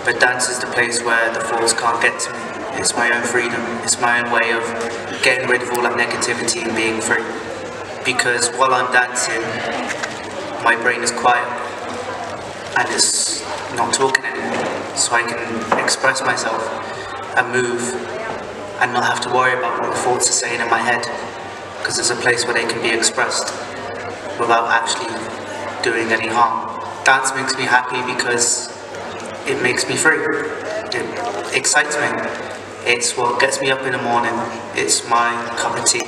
but dance is the place where the thoughts can't get to me. It's my own freedom. It's my own way of getting rid of all that negativity and being free. Because while I'm dancing, my brain is quiet and it's not talking anymore, so I can express myself and move and not have to worry about what the thoughts are saying in my head, because there's a place where they can be expressed without actually doing any harm. Dance makes me happy because it makes me free. It excites me. It's what gets me up in the morning. It's my cup of tea.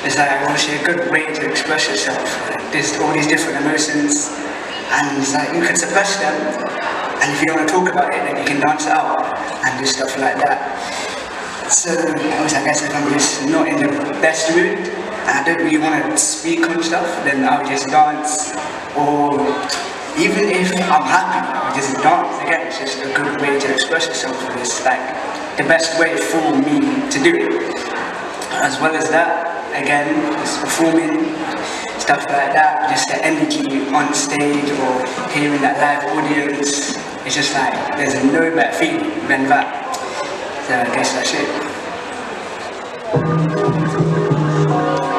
It's like obviously a good way to express yourself. Like, there's all these different emotions, and it's like you can suppress them, and if you don't want to talk about it, then you can dance it out and do stuff like that. So I guess if I'm just not in the best mood and I don't really want to speak on stuff, then I'll just dance. Or even if I'm happy, I'll just dance. Again, it's just a good way to express yourself. It's like the best way for me to do it. As well as that, again, just performing, stuff like that, just the energy on stage or hearing that live audience, it's just like, there's no better feeling than that. So I guess that's it.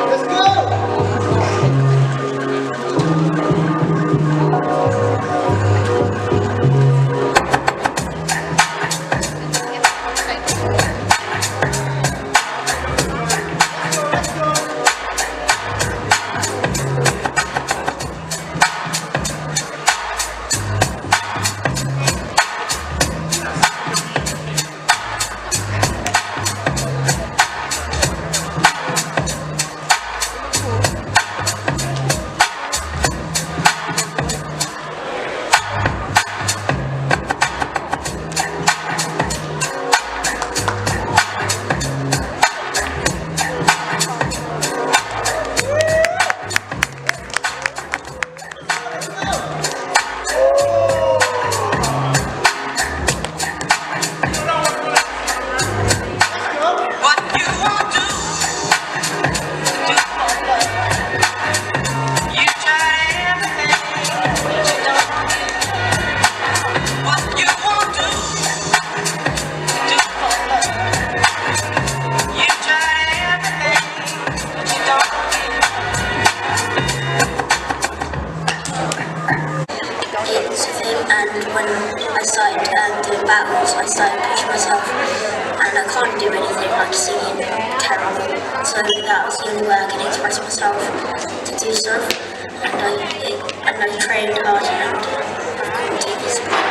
Let's go! And when I started doing battles, I started pushing myself, and I can't do anything like singing, terrible. So that was the only way I could express myself to do stuff, and I trained hard and I've come to this point.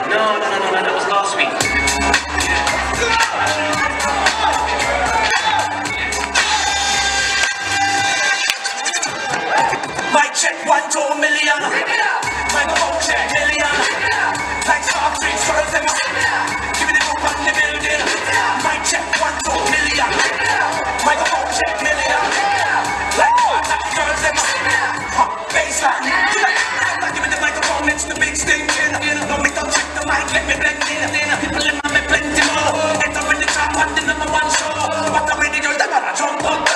No, that was last week. Mic check 1 to a million. Microphone check million. Like Star Trek, first them. Give me the group on the building. Mic check 1 to a million. Microphone check million. Like girls them. Baseline. Give me the microphone, it's the big stinking. Don't make them check the mic, let me blend in. People in my plenty more. Enter in the top on the number 1 show. What the radio, they wanna jump up.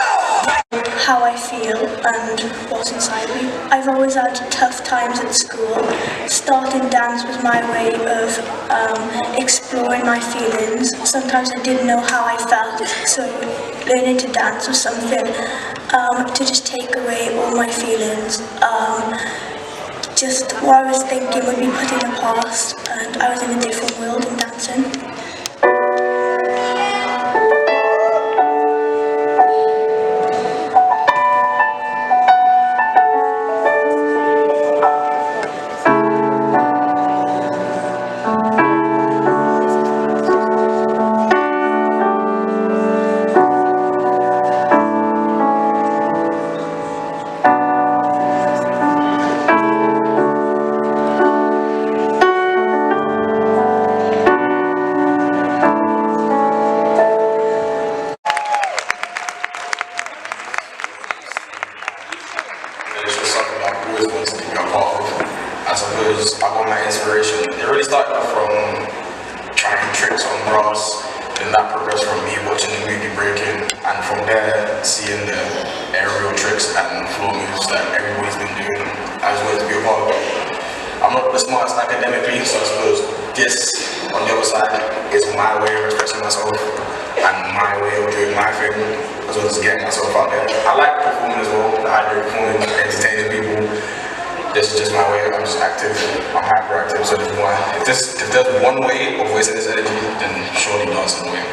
How I feel and what's inside me. I've always had tough times at school. Starting dance was my way of exploring my feelings. Sometimes I didn't know how I felt, so learning to dance was something to just take away all my feelings. Just what I was thinking would be put in the past, and I was in a different world in dancing. always wanted to be a part of. I suppose I got my inspiration. It really started off from trying tricks on grass, then that progressed from me watching the movie Breaking, and from there seeing the aerial tricks and floor moves that everybody's been doing. I just wanted to be a part of it. I'm not the smartest academically, so I suppose this, on the other side, is my way of expressing myself and my way of doing my thing, as well as getting myself out there. I like performing as well, the idea of performing, entertaining people. This is just my way. I'm just active, I'm hyperactive, so there's one. If there's one way of wasting this energy, then surely dancing the way.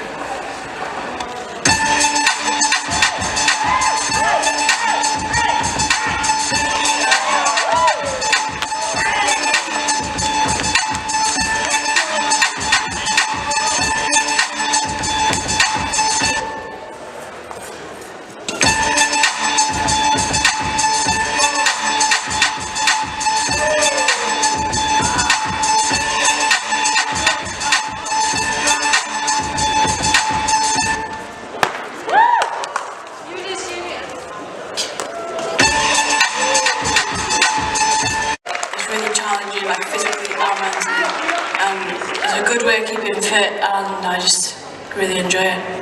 Like physically and mentally. It's a good way of keeping fit, and I just really enjoy it.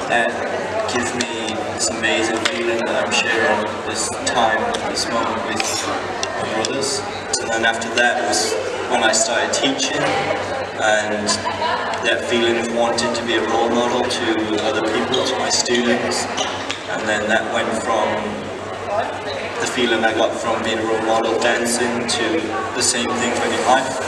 That gives me this amazing feeling that I'm sharing this time, this moment with my brothers. And then after that was when I started teaching, and that feeling of wanting to be a role model to other people, to my students. And then that went from the feeling I got from being a role model dancing to the same thing in life.